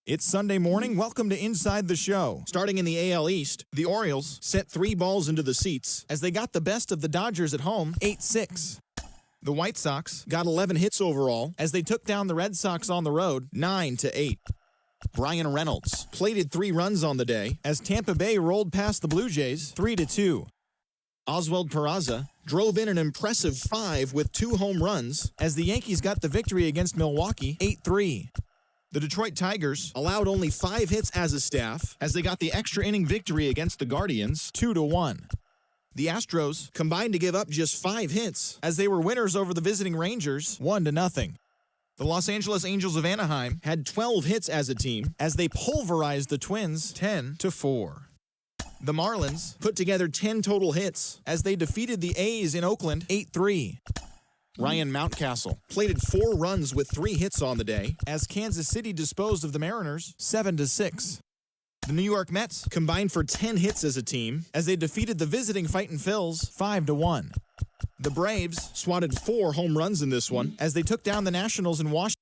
It's Sunday morning. Welcome to Inside the Show. Starting in the AL East, the Orioles sent 3 balls into the seats as they got the best of the Dodgers at home, 8-6. The White Sox got 11 hits overall as they took down the Red Sox on the road, 9-8. Brian Reynolds plated 3 runs on the day as Tampa Bay rolled past the Blue Jays, 3-2. Oswald Peraza drove in an impressive 5 with 2 home runs as the Yankees got the victory against Milwaukee, 8-3. The Detroit Tigers allowed only 5 hits as a staff as they got the extra inning victory against the Guardians, 2-1. The Astros combined to give up just 5 hits as they were winners over the visiting Rangers, 1-0. The Los Angeles Angels of Anaheim had 12 hits as a team as they pulverized the Twins, 10-4. The Marlins put together 10 total hits as they defeated the A's in Oakland, 8-3. Ryan Mountcastle plated 4 runs with 3 hits on the day as Kansas City disposed of the Mariners, 7-6. The New York Mets combined for 10 hits as a team as they defeated the visiting Fightin' Phils, 5-1. The Braves swatted 4 home runs in this one as they took down the Nationals in Washington.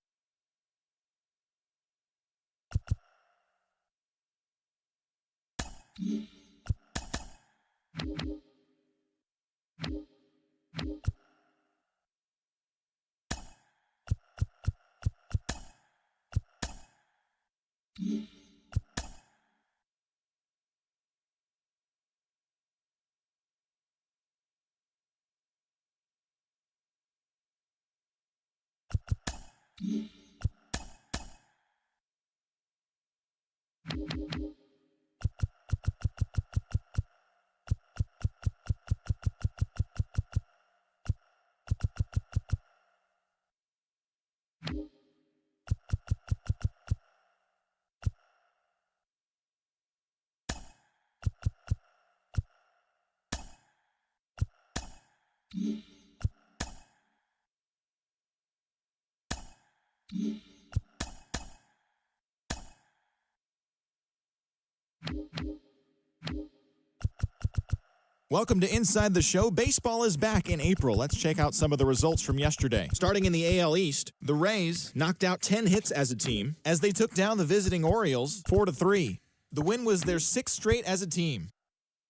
Welcome to Inside the Show. Baseball is back in April. Let's check out some of the results from yesterday. Starting in the AL East, the Rays knocked out 10 hits as a team as they took down the visiting Orioles 4-3. The win was their 6th straight as a team.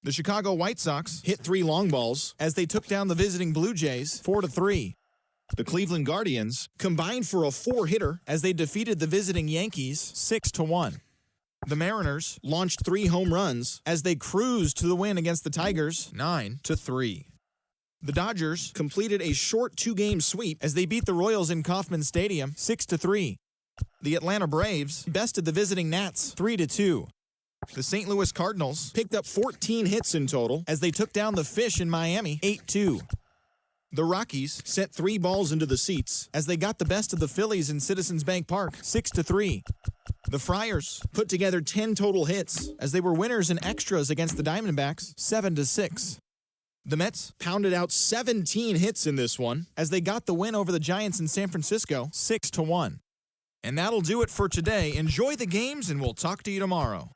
The Chicago White Sox hit 3 long balls as they took down the visiting Blue Jays 4-3. The Cleveland Guardians combined for a 4-hitter as they defeated the visiting Yankees 6-1. The Mariners launched 3 home runs as they cruised to the win against the Tigers 9-3. The Dodgers completed a short 2-game sweep as they beat the Royals in Kauffman Stadium 6-3. The Atlanta Braves bested the visiting Nats 3-2. The St. Louis Cardinals picked up 14 hits in total as they took down the Fish in Miami 8-2. The Rockies sent 3 balls into the seats as they got the best of the Phillies in Citizens Bank Park 6-3. The Friars put together 10 total hits as they were winners in extras against the Diamondbacks 7-6. The Mets pounded out 17 hits in this one as they got the win over the Giants in San Francisco 6-1. And that'll do it for today. Enjoy the games and we'll talk to you tomorrow.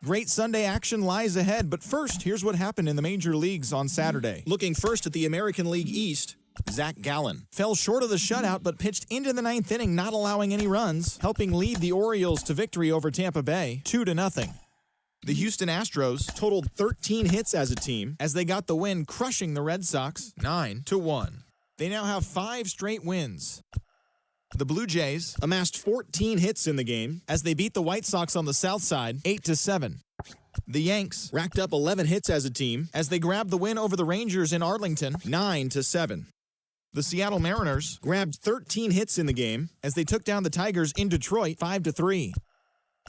Great Sunday action lies ahead, but first, here's what happened in the major leagues on Saturday. Looking first at the American League East, Zach Gallen fell short of the shutout but pitched into the 9th inning, not allowing any runs, helping lead the Orioles to victory over Tampa Bay 2-0. The Houston Astros totaled 13 hits as a team as they got the win, crushing the Red Sox 9-1. They now have 5 straight wins. The Blue Jays amassed 14 hits in the game as they beat the White Sox on the south side 8-7. The Yanks racked up 11 hits as a team as they grabbed the win over the Rangers in Arlington 9-7. The Seattle Mariners grabbed 13 hits in the game as they took down the Tigers in Detroit 5-3.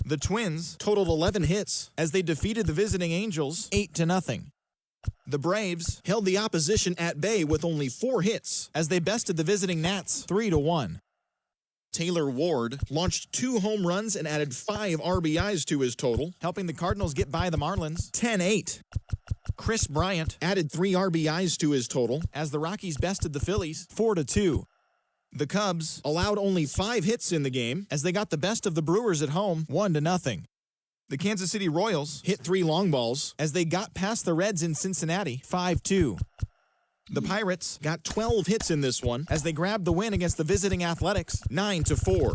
The Twins totaled 11 hits as they defeated the visiting Angels 8-0. The Braves held the opposition at bay with only 4 hits as they bested the visiting Nats 3-1. Taylor Ward launched 2 home runs and added 5 RBIs to his total, helping the Cardinals get by the Marlins 10-8. Chris Bryant added 3 RBIs to his total as the Rockies bested the Phillies 4-2. The Cubs allowed only 5 hits in the game as they got the best of the Brewers at home 1-0. The Kansas City Royals hit 3 long balls as they got past the Reds in Cincinnati 5-2. The Pirates got 12 hits in this one as they grabbed the win against the visiting Athletics 9-4.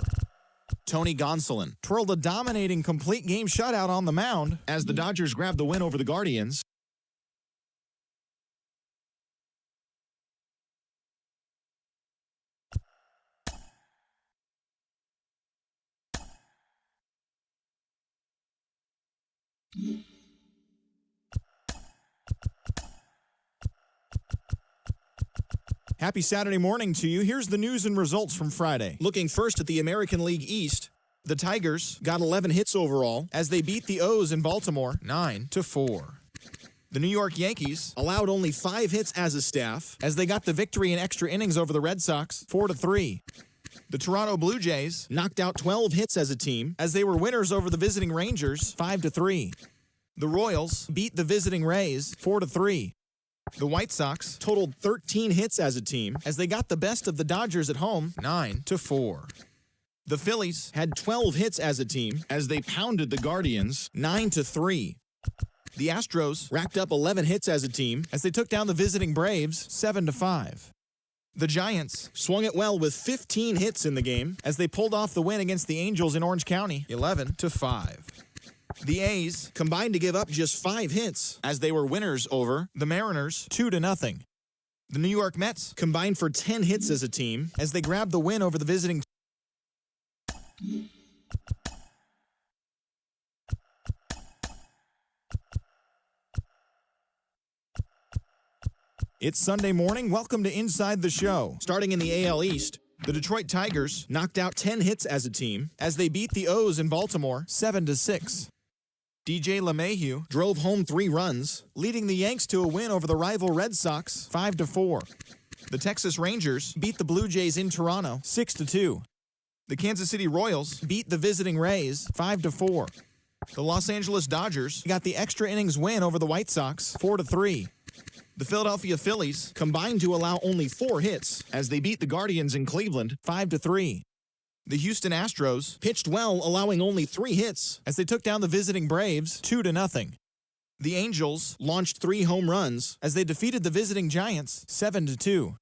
Tony Gonsolin twirled a dominating complete game shutout on the mound as the Dodgers grabbed the win over the Guardians Happy Saturday morning to you. Here's the news and results from Friday. Looking first at the American League East, the Tigers got 11 hits overall as they beat the O's in Baltimore 9-4. The New York Yankees allowed only 5 hits as a staff as they got the victory in extra innings over the Red Sox 4-3. The Toronto Blue Jays knocked out 12 hits as a team as they were winners over the visiting Rangers 5-3. The Royals beat the visiting Rays 4-3. The White Sox totaled 13 hits as a team as they got the best of the Dodgers at home 9-4. The Phillies had 12 hits as a team as they pounded the Guardians 9-3. The Astros racked up 11 hits as a team as they took down the visiting Braves 7-5. The Giants swung it well with 15 hits in the game as they pulled off the win against the Angels in Orange County 11-5. The A's combined to give up just 5 hits as they were winners over the Mariners 2-0. The New York Mets combined for 10 hits as a team as they grabbed the win over the visiting. It's Sunday morning. Welcome to Inside the Show. Starting in the AL East, the Detroit Tigers knocked out 10 hits as a team as they beat the O's in Baltimore 7-6. DJ LeMahieu drove home 3 runs, leading the Yanks to a win over the rival Red Sox 5-4. The Texas Rangers beat the Blue Jays in Toronto 6-2. The Kansas City Royals beat the visiting Rays 5-4. The Los Angeles Dodgers got the extra innings win over the White Sox 4-3. The Philadelphia Phillies combined to allow only 4 hits as they beat the Guardians in Cleveland 5-3. The Houston Astros pitched well, allowing only 3 hits as they took down the visiting Braves 2-0. The Angels launched 3 home runs as they defeated the visiting Giants 7-2.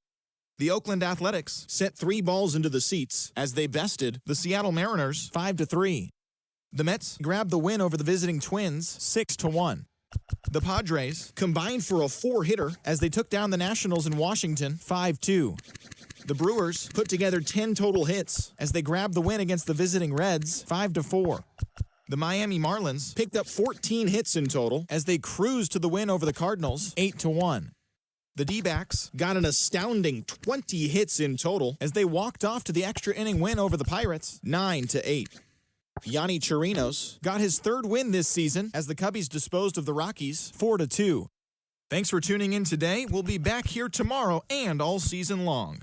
The Oakland Athletics sent 3 balls into the seats as they bested the Seattle Mariners 5-3. The Mets grabbed the win over the visiting Twins 6-1. The Padres combined for a 4-hitter as they took down the Nationals in Washington 5-2. The Brewers put together 10 total hits as they grabbed the win against the visiting Reds 5-4. The Miami Marlins picked up 14 hits in total as they cruised to the win over the Cardinals 8-1. The D-backs got an astounding 20 hits in total as they walked off to the extra inning win over the Pirates 9-8. Yonny Chirinos got his 3rd win this season as the Cubbies disposed of the Rockies 4-2. Thanks for tuning in today. We'll be back here tomorrow and all season long.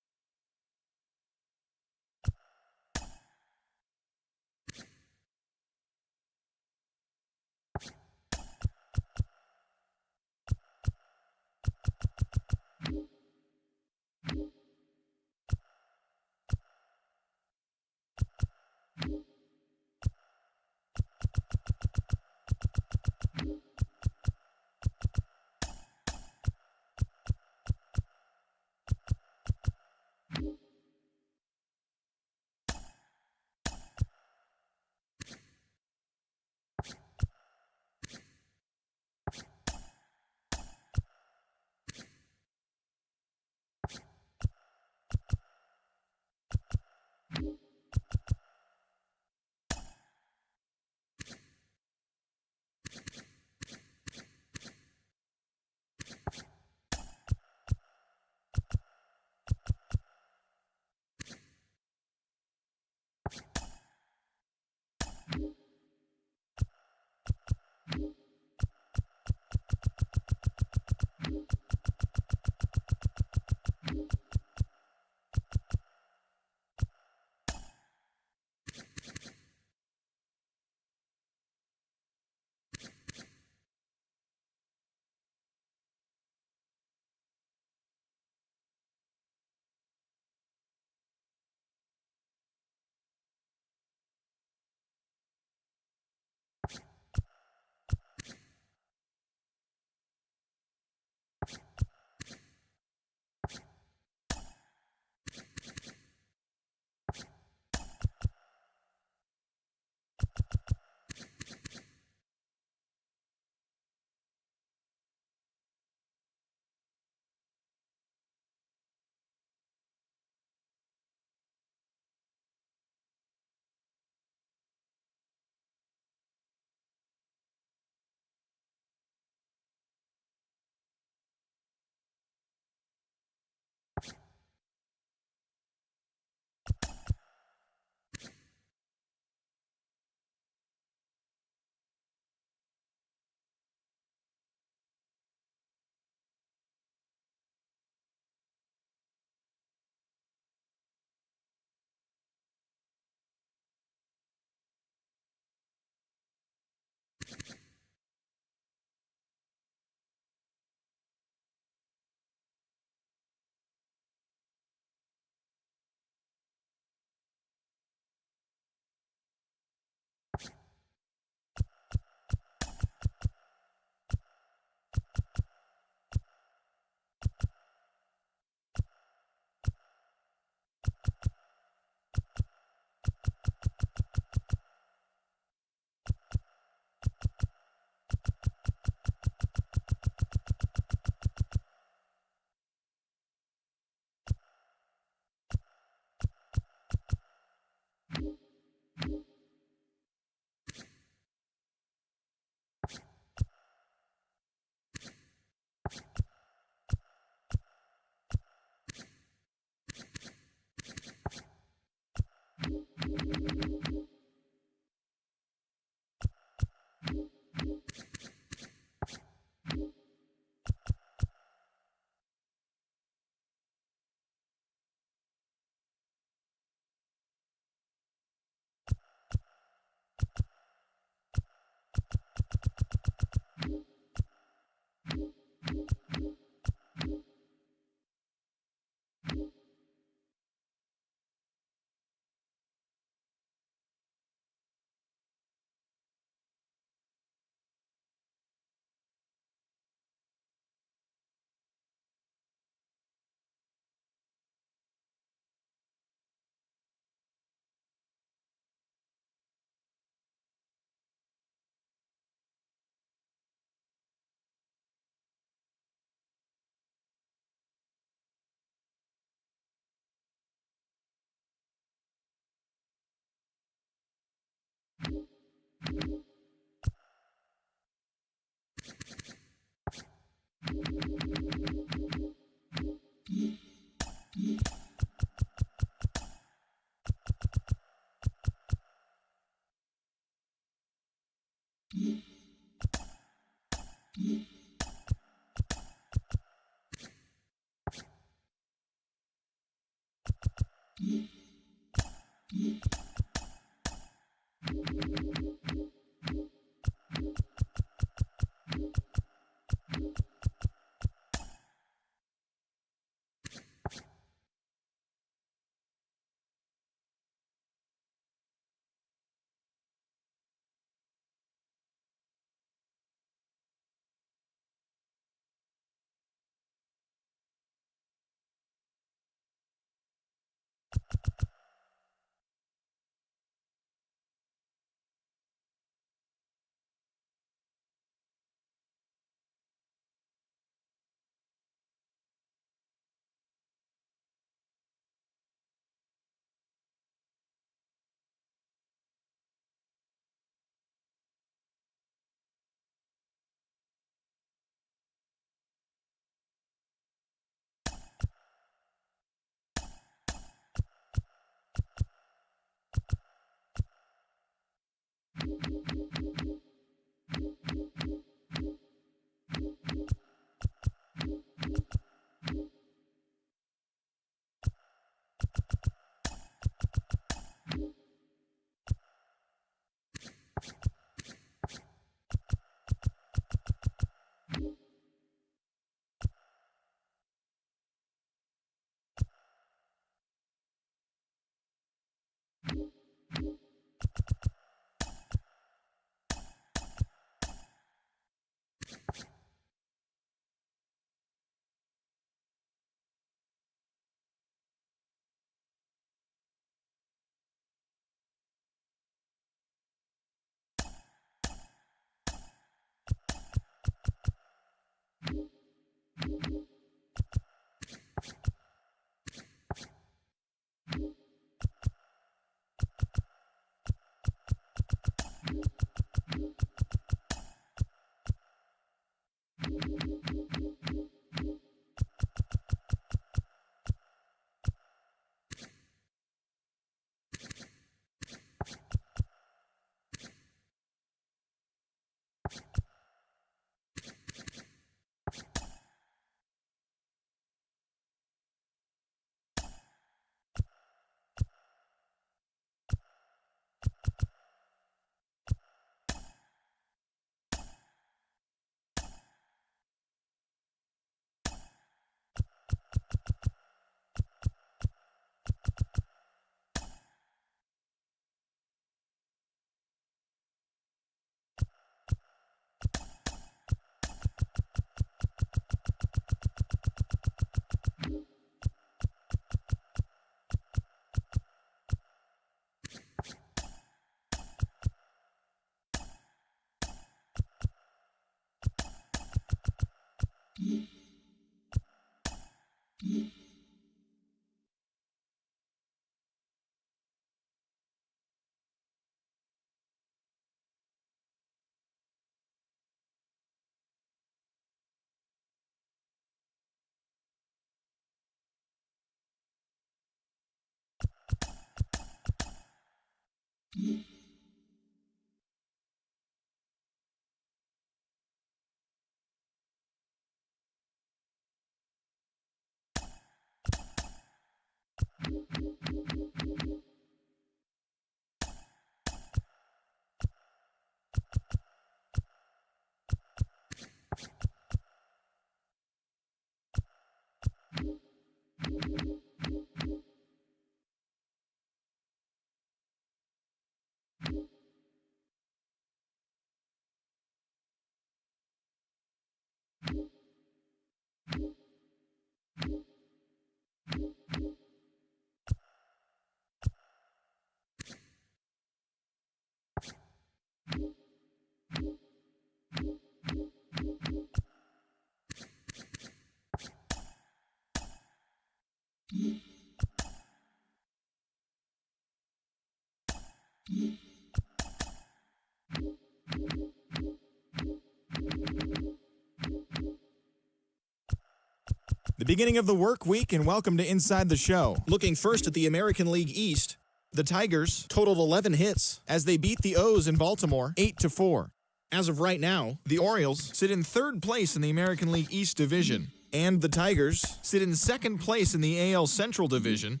Beginning of the work week, and welcome to Inside the Show. Looking first at the American League East, the Tigers totaled 11 hits as they beat the O's in Baltimore 8-4. As of right now, the Orioles sit in third place in the American League East Division, and the Tigers sit in second place in the AL Central Division.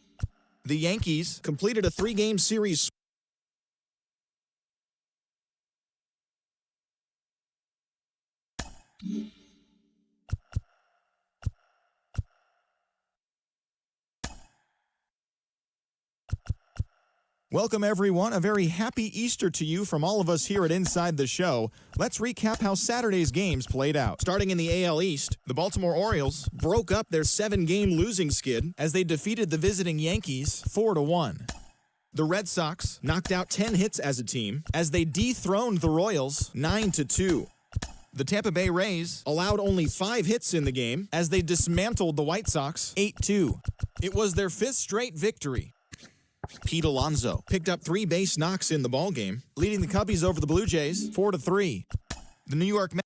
The Yankees completed a 3-game series Welcome, everyone. A very happy Easter to you from all of us here at Inside the Show. Let's recap how Saturday's games played out. Starting in the AL East, the Baltimore Orioles broke up their 7-game losing skid as they defeated the visiting Yankees 4-1. The Red Sox knocked out 10 hits as a team as they dethroned the Royals 9-2. The Tampa Bay Rays allowed only 5 hits in the game as they dismantled the White Sox 8-2. It was their 5th straight victory. Pete Alonso picked up 3 base knocks in the ballgame, leading the Cubbies over the Blue Jays 4-3. The New York Mets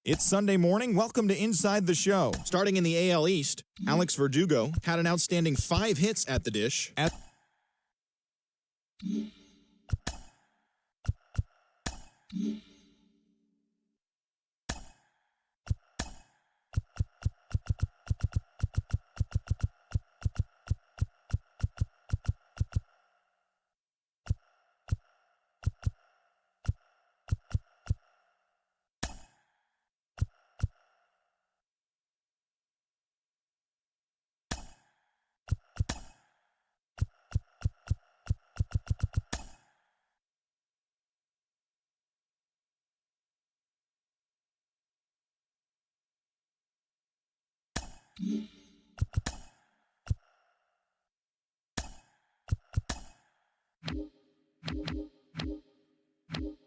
It's Sunday morning. Welcome to Inside the Show. Starting in the AL East, Alex Verdugo had an outstanding 5 hits at the dish.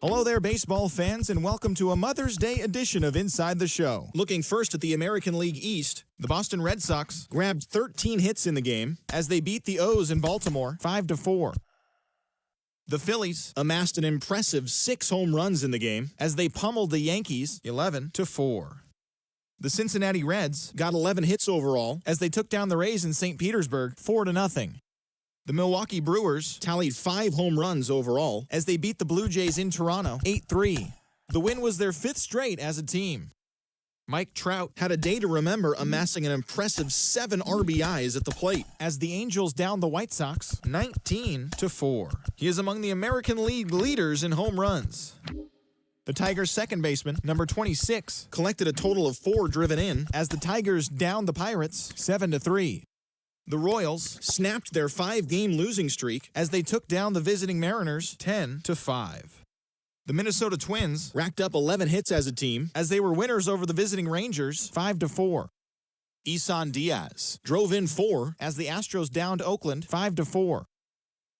Hello there, baseball fans, and welcome to a Mother's Day edition of Inside the Show. Looking first at the American League East, the Boston Red Sox grabbed 13 hits in the game as they beat the O's in Baltimore 5-4. The Phillies amassed an impressive 6 home runs in the game as they pummeled the Yankees 11-4. The Cincinnati Reds got 11 hits overall as they took down the Rays in St. Petersburg 4-0. The Milwaukee Brewers tallied 5 home runs overall as they beat the Blue Jays in Toronto 8-3. The win was their 5th straight as a team. Mike Trout had a day to remember, amassing an impressive 7 RBIs at the plate as the Angels downed the White Sox 19-4. He is among the American League leaders in home runs. The Tigers' second baseman, number 26, collected a total of 4 driven in as the Tigers downed the Pirates 7-3. The Royals snapped their 5-game losing streak as they took down the visiting Mariners 10-5. The Minnesota Twins racked up 11 hits as a team as they were winners over the visiting Rangers 5-4. Isan Diaz drove in 4 as the Astros downed Oakland 5-4.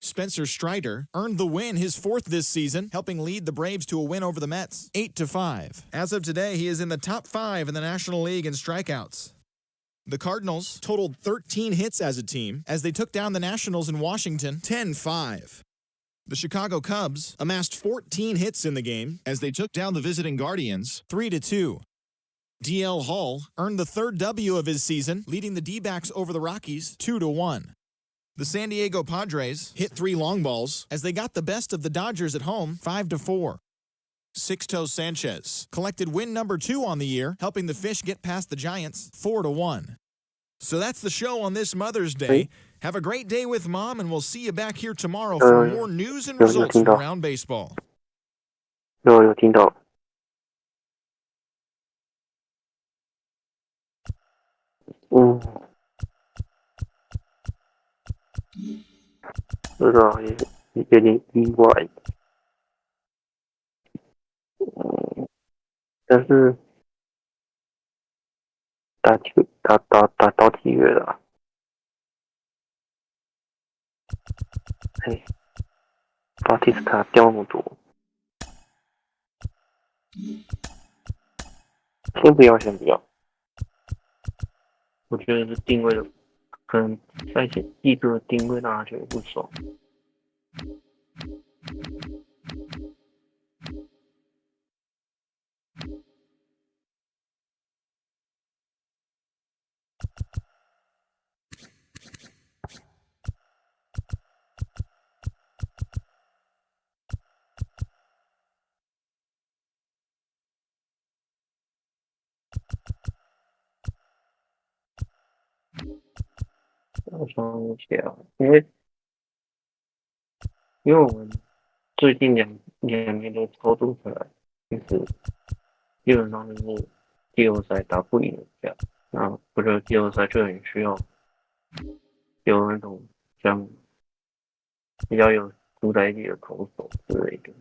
Spencer Strider earned the win, his 4th this season, helping lead the Braves to a win over the Mets 8-5. As of today, he is in the top 5 in the National League in strikeouts. The Cardinals totaled 13 hits as a team as they took down the Nationals in Washington 10-5. The Chicago Cubs amassed 14 hits in the game as they took down the visiting Guardians 3-2. D.L. Hall earned the third W of his season, leading the D-backs over the Rockies 2-1. The San Diego Padres hit 3 long balls as they got the best of the Dodgers at home 5-4. Sixto Sanchez collected win number 2 on the year, helping the Fish get past the Giants 4-1. So that's the show on this Mother's Day. Have a great day with Mom, and we'll see you back here tomorrow for more news and results from around baseball. 有听到。这个也有点意外。但是打到体育了。巴蒂斯塔掉那么多。先不要。我觉得是定位的，可能赛前季度的定位让他觉得不爽。我想一下，因为我们最近两年的操作起来，就是基本上就是季后赛打不赢人家，那我觉得季后赛就很需要有那种像比较有主宰力的投手之类的。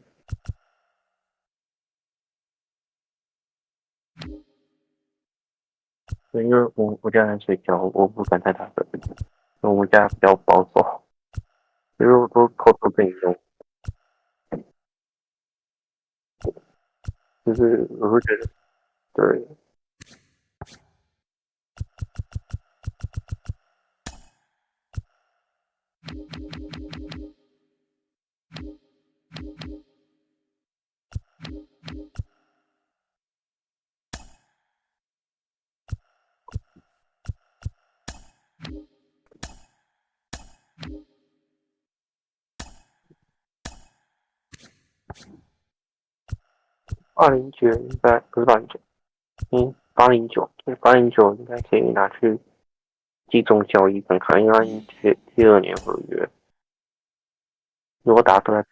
对，因为我家在睡觉，我不敢太大声，因为我家比较保守，所以我都偷偷跟你用。就是我会觉得，对。209应该不是209，809，对，809应该可以拿去集中交易看看，因为他已经第2年合约，如果打出来，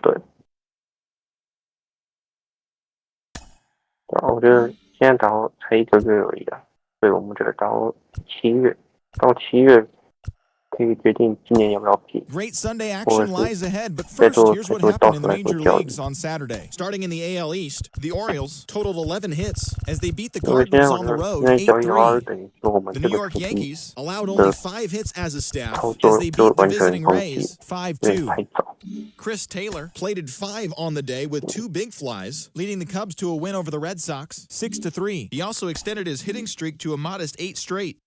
对，我觉得现在打到才1个月而已啊，所以我们觉得到7月。Great Sunday action lies ahead, but first, here's what happened in the major leagues on Saturday. Starting in the AL East, the Orioles totaled 11 hits as they beat the Cardinals on the road 8-3. The New York Yankees allowed only 5 hits as a staff as they beat the visiting Rays 5-2. Chris Taylor plated 5 on the day with 2 big flies, leading the Cubs to a win over the Red Sox 6-3. He also extended his hitting streak to a modest 8 straight.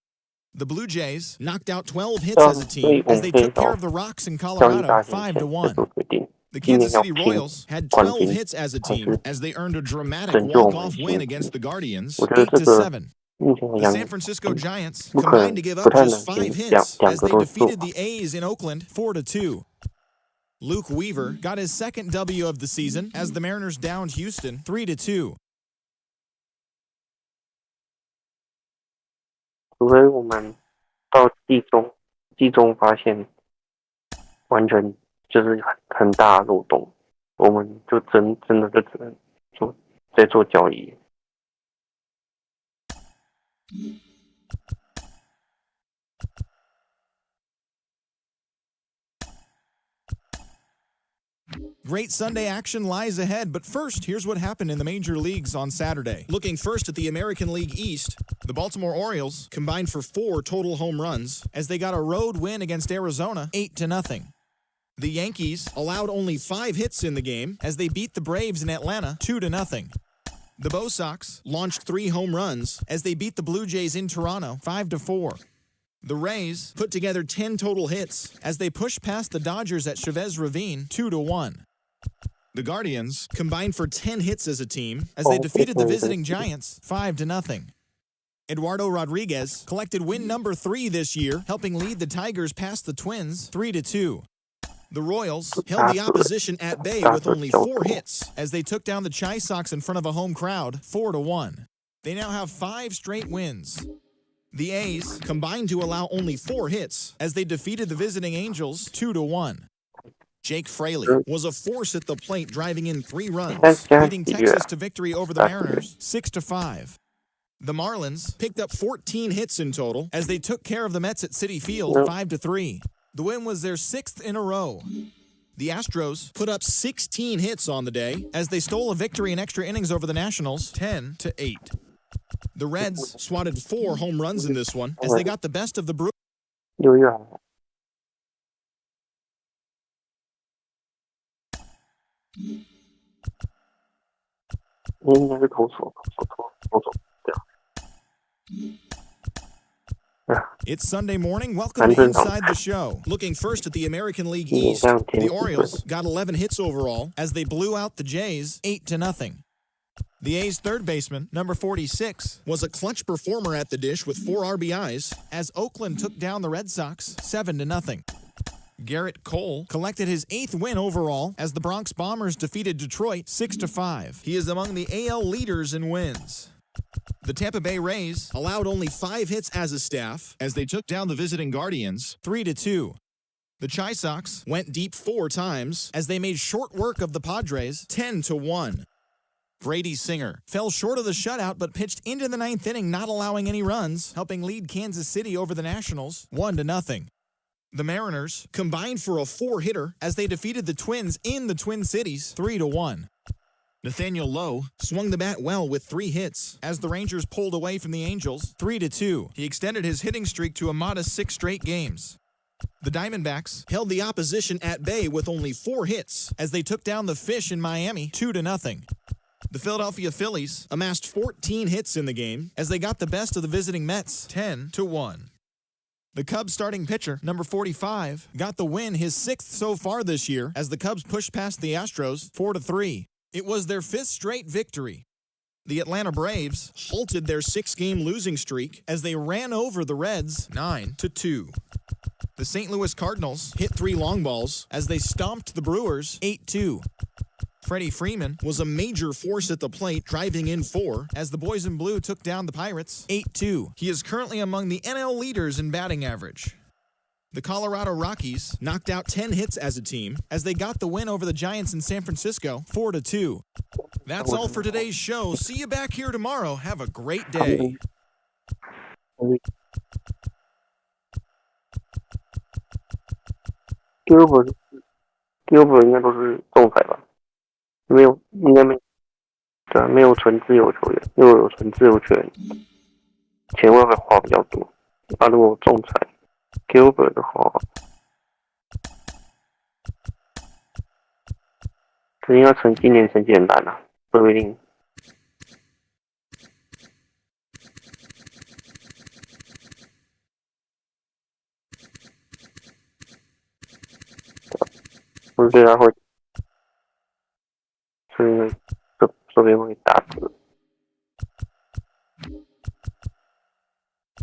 The Blue Jays knocked out 12 hits as a team as they took care of the Rocks in Colorado 5-1. The Kansas City Royals had 12 hits as a team as they earned a dramatic walk-off win against the Guardians 8-7. The San Francisco Giants combined to give up just 5 hits as they defeated the A's in Oakland 4-2. Luke Weaver got his second W of the season as the Mariners downed Houston 3-2. 除非我们到季中发现完全就是很大的漏洞，我们就真的就只能再做交易。Great Sunday action lies ahead, but first, here's what happened in the major leagues on Saturday. Looking first at the American League East, the Baltimore Orioles combined for 4 total home runs as they got a road win against Arizona 8-0. The Yankees allowed only 5 hits in the game as they beat the Braves in Atlanta 2-0. The Bo Sox launched 3 home runs as they beat the Blue Jays in Toronto 5-4. The Rays put together 10 total hits as they pushed past the Dodgers at Chavez Ravine 2-1. The Guardians combined for 10 hits as a team as they defeated the visiting Giants 5-0. Eduardo Rodriguez collected win number 3 this year, helping lead the Tigers past the Twins 3-2. The Royals held the opposition at bay with only 4 hits as they took down the Chi Sox in front of a home crowd 4-1. They now have 5 straight wins. The A's combined to allow only 4 hits as they defeated the visiting Angels 2-1. Jake Fraley was a force at the plate, driving in 3 runs, leading Texas to victory over the Mariners 6-5. The Marlins picked up 14 hits in total as they took care of the Mets at Citi Field 5-3. The win was their 6th in a row. The Astros put up 16 hits on the day as they stole a victory in extra innings over the Nationals 10-8. The Reds swatted 4 home runs in this one as they got the best of the Brewers. 应该是投手，对啊。 It's Sunday morning. Welcome to Inside the Show. Looking first at the American League East, the Orioles got 11 hits overall as they blew out the Jays 8-0. The A's third baseman, number 46, was a clutch performer at the dish with 4 RBIs as Oakland took down the Red Sox 7-0. Garrett Cole collected his 8th win overall as the Bronx Bombers defeated Detroit 6-5. He is among the AL leaders in wins. The Tampa Bay Rays allowed only 5 hits as a staff as they took down the visiting Guardians 3-2. The Chi Sox went deep 4 times as they made short work of the Padres 10-1. Brady Singer fell short of the shutout but pitched into the 9th inning, not allowing any runs, helping lead Kansas City over the Nationals 1-0. The Mariners combined for a 4-hitter as they defeated the Twins in the Twin Cities 3-1. Nathaniel Lowe swung the bat well with 3 hits as the Rangers pulled away from the Angels 3-2. He extended his hitting streak to a modest 6 straight games. The Diamondbacks held the opposition at bay with only 4 hits as they took down the Fish in Miami 2-0. The Philadelphia Phillies amassed 14 hits in the game as they got the best of the visiting Mets 10-1. The Cubs starting pitcher, number 45, got the win, his 6th so far this year, as the Cubs pushed past the Astros 4-3. It was their 5th straight victory. The Atlanta Braves halted their 6-game losing streak as they ran over the Reds 9-2. The St. Louis Cardinals hit 3 long balls as they stomped the Brewers 8-2. Freddie Freeman was a major force at the plate, driving in 4 as the Boys in Blue took down the Pirates 8-2. He is currently among the NL leaders in batting average. The Colorado Rockies knocked out 10 hits as a team as they got the win over the Giants in San Francisco 4-2. That's all for today's show. See you back here tomorrow. Have a great day. Gilbert 应该都是仲裁吧？应该没对啊，没有纯自由球员，如果有纯自由球员，钱会不会花比较多？如果仲裁 Gilbert 的话，这应该今年成绩很烂啊，不一定。我觉得他会，所以这边会打折。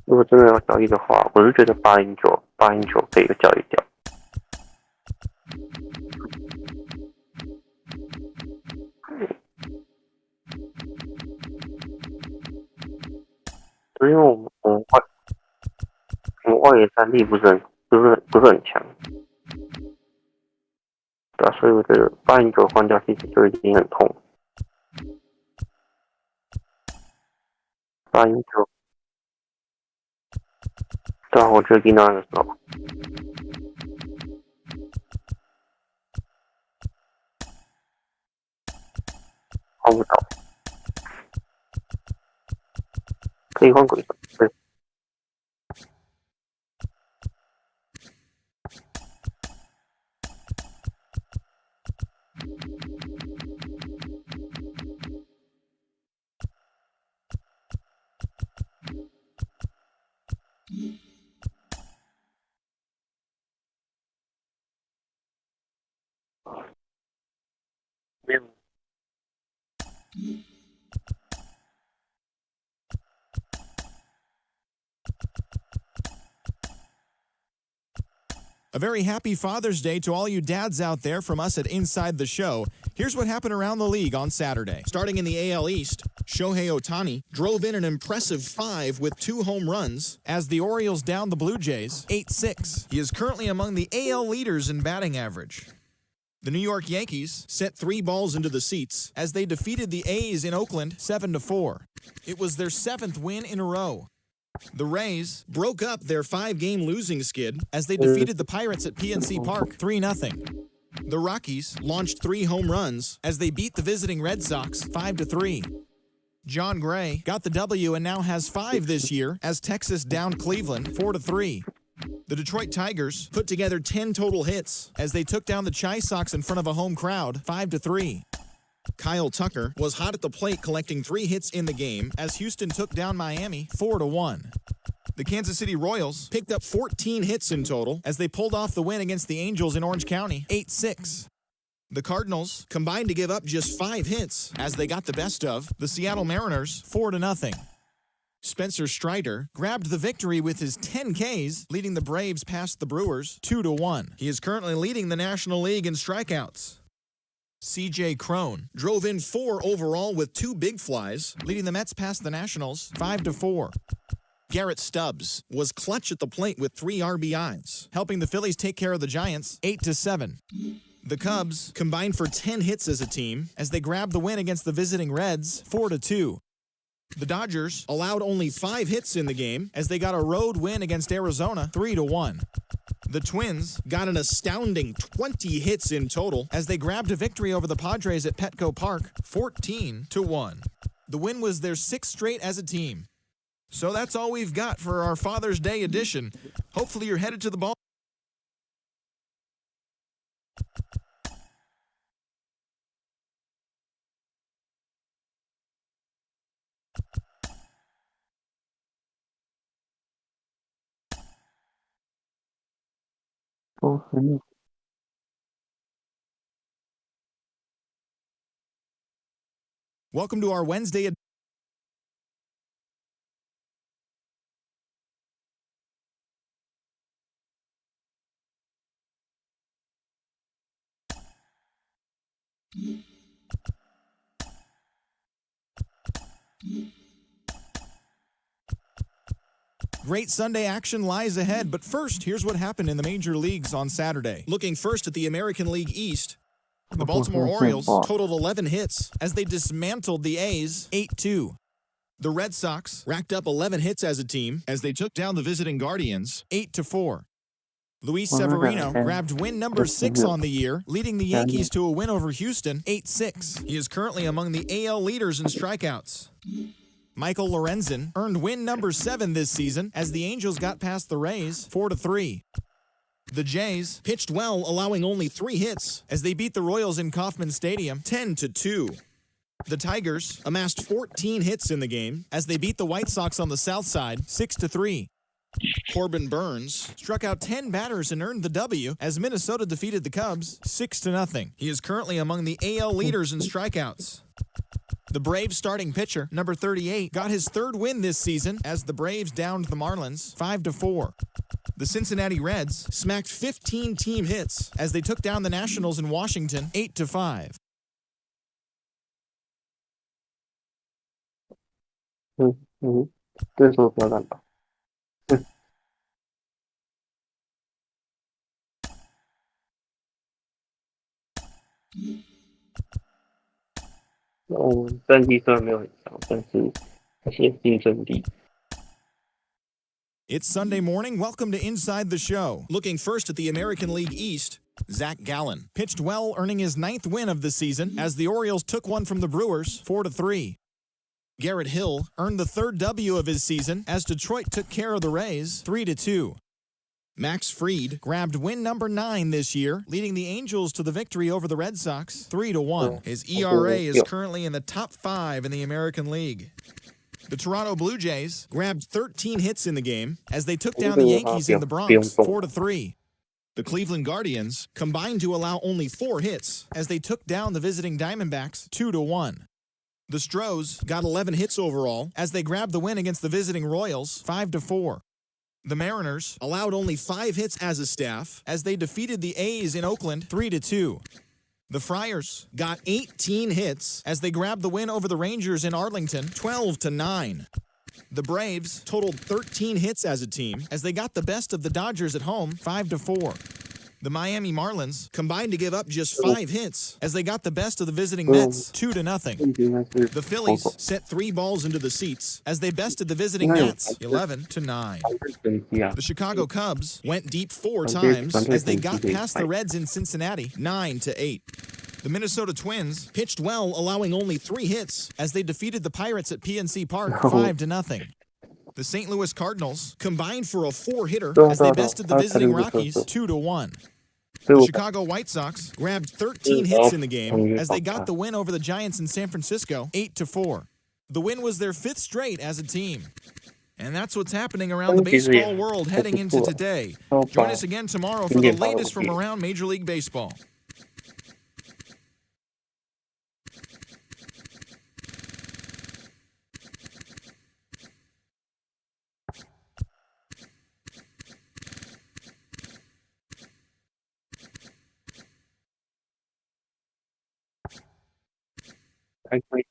如果真的要交易的话，我是觉得819可以交易掉。因为我们外野战力不是很强。对啊，所以我觉得819换掉其实就已经很痛。819，对啊，我觉得盯到那个时候，换不到，可以换鬼神，对。A very happy Father's Day to all you dads out there from us at Inside the Show. Here's what happened around the league on Saturday. Starting in the AL East, Shohei Ohtani drove in an impressive 5 with 2 home runs as the Orioles downed the Blue Jays 8-6. He is currently among the AL leaders in batting average. The New York Yankees sent 3 balls into the seats as they defeated the A's in Oakland 7-4. It was their 7th win in a row. The Rays broke up their 5-game losing skid as they defeated the Pirates at PNC Park 3-0. The Rockies launched 3 home runs as they beat the visiting Red Sox 5-3. John Gray got the W and now has 5 this year as Texas downed Cleveland 4-3. The Detroit Tigers put together 10 total hits as they took down the Chi Sox in front of a home crowd 5-3. Kyle Tucker was hot at the plate collecting 3 hits in the game as Houston took down Miami 4-1. The Kansas City Royals picked up 14 hits in total as they pulled off the win against the Angels in Orange County 8-6. The Cardinals combined to give up just 5 hits as they got the best of the Seattle Mariners 4-0. Spencer Strider grabbed the victory with his 10 Ks, leading the Braves past the Brewers 2-1. He is currently leading the National League in strikeouts. C.J. Cron drove in 4 overall with 2 big flies, leading the Mets past the Nationals 5-4. Garrett Stubbs was clutch at the plate with 3 RBIs, helping the Phillies take care of the Giants 8-7. The Cubs combined for 10 hits as a team as they grabbed the win against the visiting Reds 4-2. The Dodgers allowed only 5 hits in the game as they got a road win against Arizona 3-1. The Twins got an astounding 20 hits in total as they grabbed a victory over the Padres at Petco Park 14-1. The win was their 6th straight as a team. So that's all we've got for our Father's Day edition. Hopefully you're headed to the ball. Welcome to our Wednesday. Great Sunday action lies ahead, but first, here's what happened in the major leagues on Saturday. Looking first at the American League East, the Baltimore Orioles totaled 11 hits as they dismantled the A's 8-2. The Red Sox racked up 11 hits as a team as they took down the visiting Guardians 8-4. Luis Severino grabbed win number 6 on the year, leading the Yankees to a win over Houston 8-6. He is currently among the AL leaders in strikeouts. Michael Lorenzen earned win number 7 this season as the Angels got past the Rays 4-3. The Jays pitched well, allowing only 3 hits as they beat the Royals in Kauffman Stadium 10-2. The Tigers amassed 14 hits in the game as they beat the White Sox on the South Side 6-3. Corbin Burns struck out 10 batters and earned the W as Minnesota defeated the Cubs 6-0. He is currently among the AL leaders in strikeouts. The Braves starting pitcher, number 38, got his 3rd win this season as the Braves downed the Marlins 5-4. The Cincinnati Reds smacked 15 team hits as they took down the Nationals in Washington 8-5.战绩虽然没有很强，但是还是有竞争力。 It's Sunday morning. Welcome to Inside the Show. Looking first at the American League East, Zach Gallen pitched well, earning his 9th win of the season as the Orioles took one from the Brewers 4-3. Garrett Hill earned the 3rd W of his season as Detroit took care of the Rays 3-2. Max Fried grabbed win number 9 this year, leading the Angels to the victory over the Red Sox 3-1. His ERA is currently in the top 5 in the American League. The Toronto Blue Jays grabbed 13 hits in the game as they took down the Yankees in the Bronx 4-3. The Cleveland Guardians combined to allow only 4 hits as they took down the visiting Diamondbacks 2-1. The Stros got 11 hits overall as they grabbed the win against the visiting Royals 5-4. The Mariners allowed only 5 hits as a staff as they defeated the A's in Oakland 3-2. The Friars got 18 hits as they grabbed the win over the Rangers in Arlington 12-9. The Braves totaled 13 hits as a team as they got the best of the Dodgers at home 5-4. The Miami Marlins combined to give up just 5 hits as they got the best of the visiting Mets 2-0. The Phillies sent 3 balls into the seats as they bested the visiting Nats 11-9. The Chicago Cubs went deep 4 times as they got past the Reds in Cincinnati 9-8. The Minnesota Twins pitched well, allowing only 3 hits as they defeated the Pirates at PNC Park 5-0. The St. Louis Cardinals combined for a 4-hitter as they bested the visiting Rockies 2-1. The Chicago White Sox grabbed 13 hits in the game as they got the win over the Giants in San Francisco 8-4. The win was their 5th straight as a team. And that's what's happening around the baseball world heading into today. Join us again tomorrow for the latest from around Major League Baseball. agree.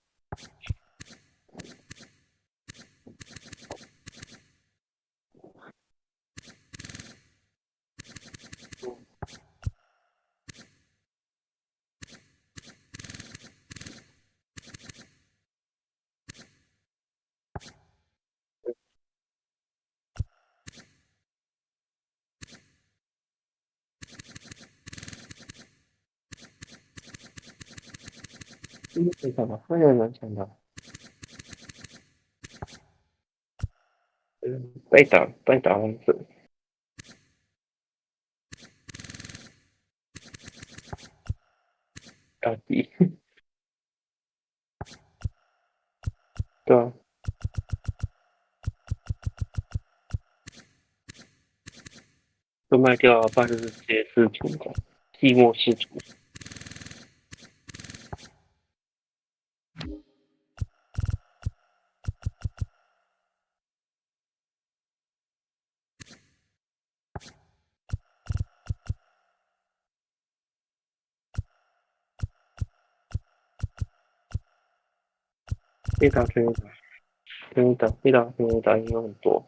非常的，非常难想到。被打完是打底，对啊，都卖掉了，不然就是直接失主的，寂寞失主。被打全打，全打，被打全打也有很多。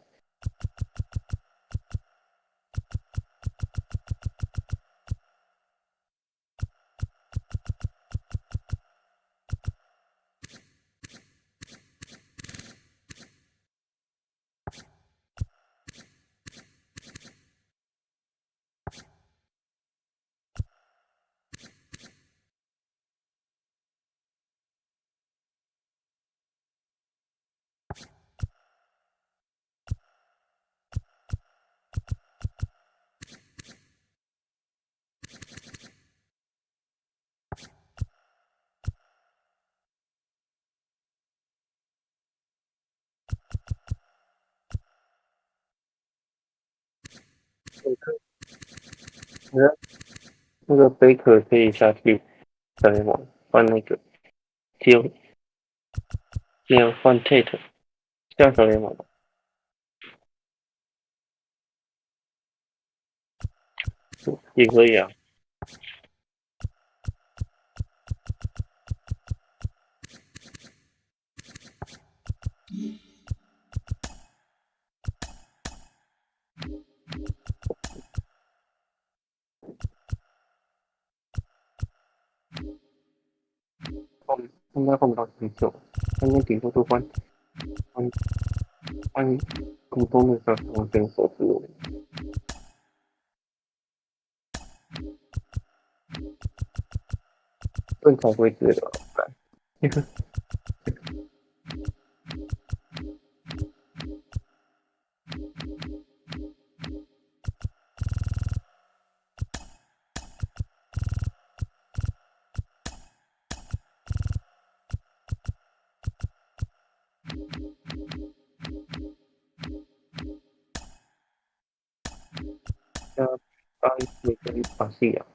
那个贝壳可以下去小联盟换那个，只有换 Tate 下小联盟吧，也可以啊。应该换不到很久，他们顶多都换股东的时候，我跟手指我正常规之类的，要当那个把戏啊。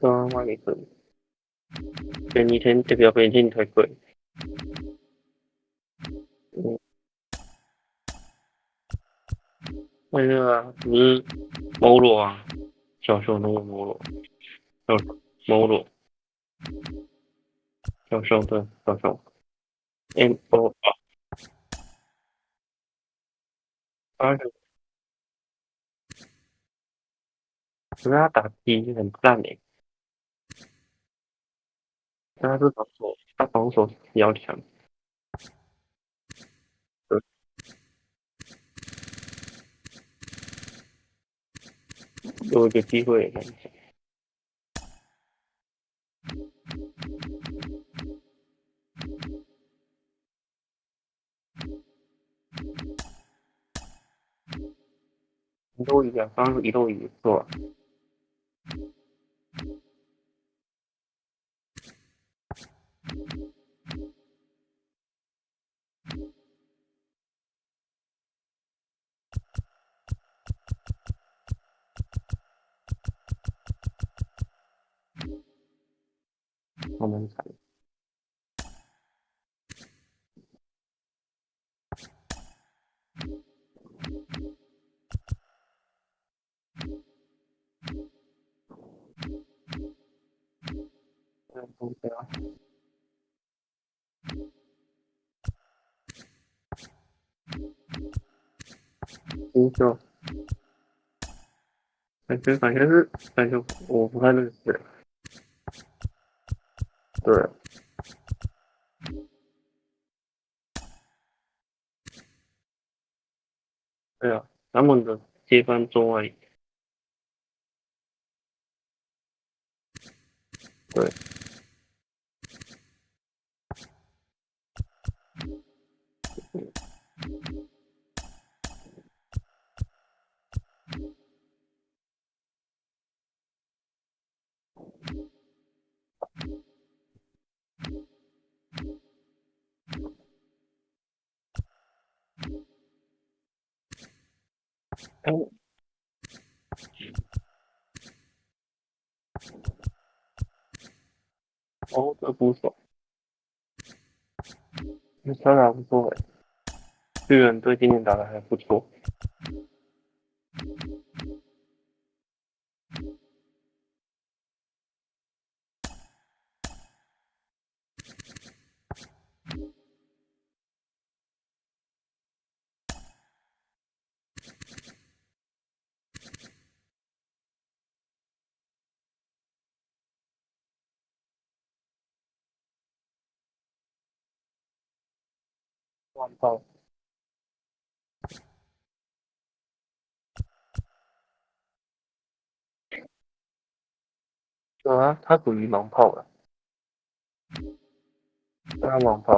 外也可以。便宜天这比较便宜天太贵。嗯，那个啊，不是摩罗啊，小时候那个摩罗，小摩罗，小时候对，小时候 MO 啊，可是他打击很烂诶，但他是防守，他防守比较强。对，有一个机会看一下。一路一啊，刚刚一路一不错啊。我们惨，对啊，新秀，感觉我不太认识。对对啊，他们的接班中外，对，哎，哦，这捕手，他打不错哎，巨人队今年打的还不错。完爆，对啊，他属于盲炮了，他盲炮，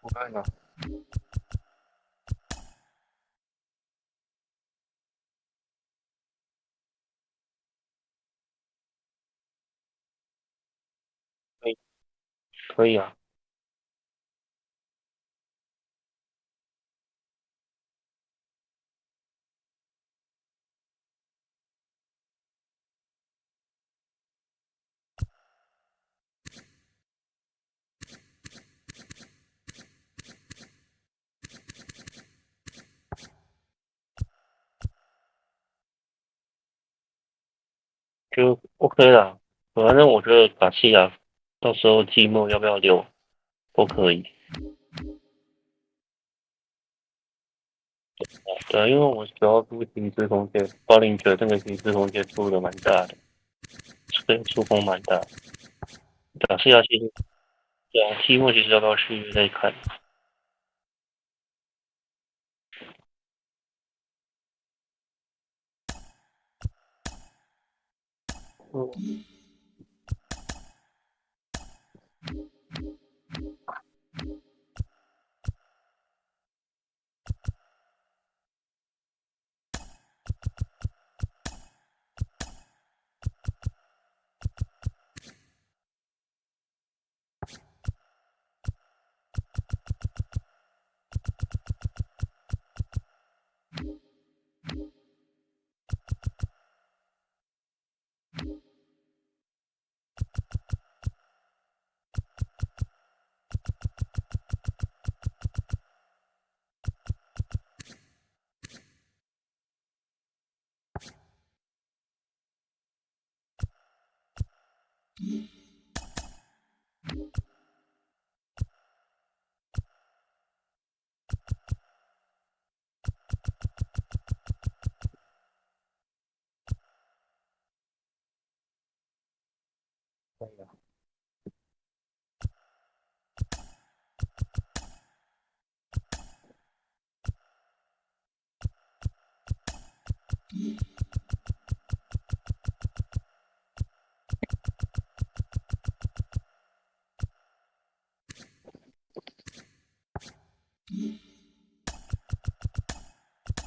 我看一下，可以可以啊，就 OK 啦。反正我觉得卡西亚到时候季末要不要留都可以。对啊，因为我主要出薪资空间，高龄者这个薪资空间出的蛮大的，这个出风蛮大。卡西亚其实对啊，季末其实要不要续约再看。嗯，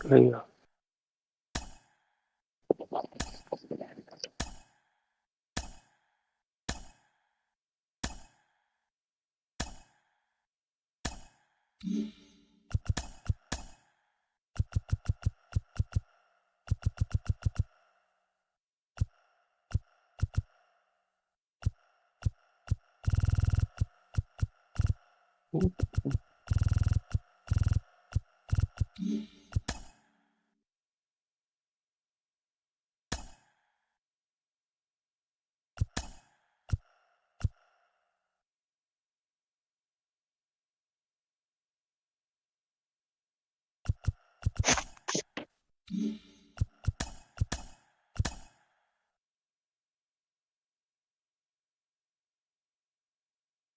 可以了。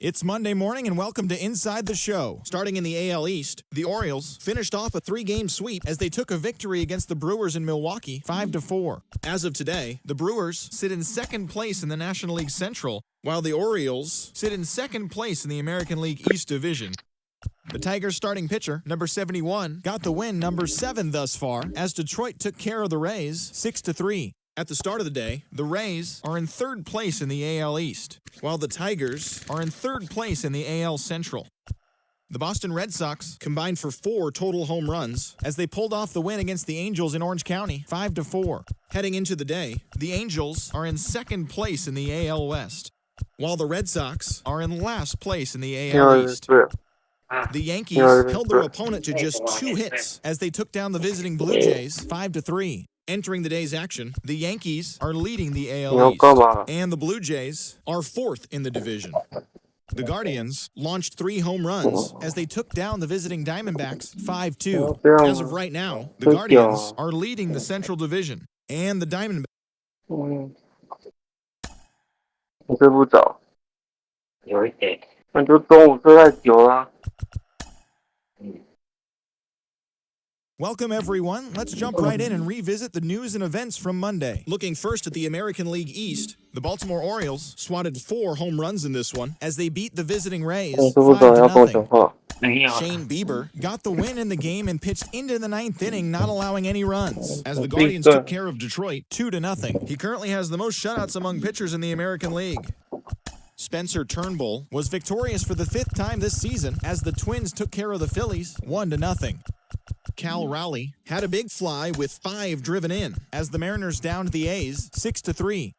It's Monday morning and welcome to Inside the Show. Starting in the AL East, the Orioles finished off a 3-game sweep as they took a victory against the Brewers in Milwaukee 5-4. As of today, the Brewers sit in second place in the National League Central, while the Orioles sit in second place in the American League East Division. The Tigers' starting pitcher, number 71, got the win, number 7 thus far, as Detroit took care of the Rays 6-3. At the start of the day, the Rays are in third place in the AL East, while the Tigers are in third place in the AL Central. The Boston Red Sox combined for 4 total home runs as they pulled off the win against the Angels in Orange County 5-4. Heading into the day, the Angels are in second place in the AL West, while the Red Sox are in last place in the AL East. The Yankees held their opponent to just 2 hits as they took down the visiting Blue Jays 5-3. Entering the day's action, the Yankees are leading the AL East, and the Blue Jays are 4th in the division. The Guardians launched 3 home runs as they took down the visiting Diamondbacks 5-2. As of right now, the Guardians are leading the Central Division, and the Diamondbacks. 你睡不着？有一点。那就中午睡太久啦。Welcome, everyone. Let's jump right in and revisit the news and events from Monday. Looking first at the American League East, the Baltimore Orioles swatted 4 home runs in this one as they beat the visiting Rays 5-0. Shane Bieber got the win in the game and pitched into the 9th inning, not allowing any runs, as the Guardians took care of Detroit 2-0. He currently has the most shutouts among pitchers in the American League. Spencer Turnbull was victorious for the 5th time this season as the Twins took care of the Phillies 1-0. Cal Raleigh had a big fly with 5 driven in as the Mariners downed the A's 6-3.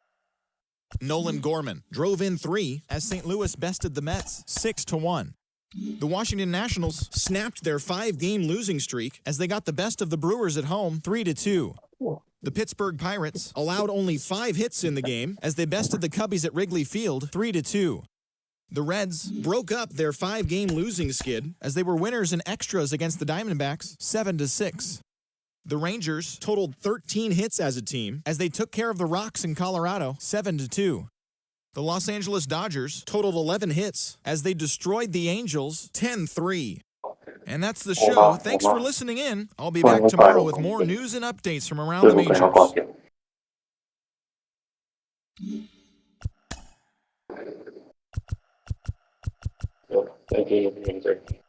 Nolan Gorman drove in 3 as St. Louis bested the Mets 6-1. The Washington Nationals snapped their 5-game losing streak as they got the best of the Brewers at home 3-2. The Pittsburgh Pirates allowed only 5 hits in the game as they bested the Cubbies at Wrigley Field 3-2. The Reds broke up their 5-game losing skid as they were winners in extras against the Diamondbacks 7-6. The Rangers totaled 13 hits as a team as they took care of the Rocks in Colorado 7-2. The Los Angeles Dodgers totaled 11 hits as they destroyed the Angels 10-3. And that's the show. Thanks for listening in. I'll be back tomorrow with more news and updates from around the majors. 再见，再见。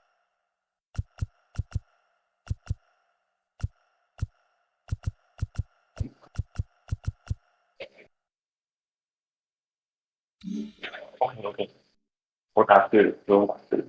OK， 我答对了，不用答对了。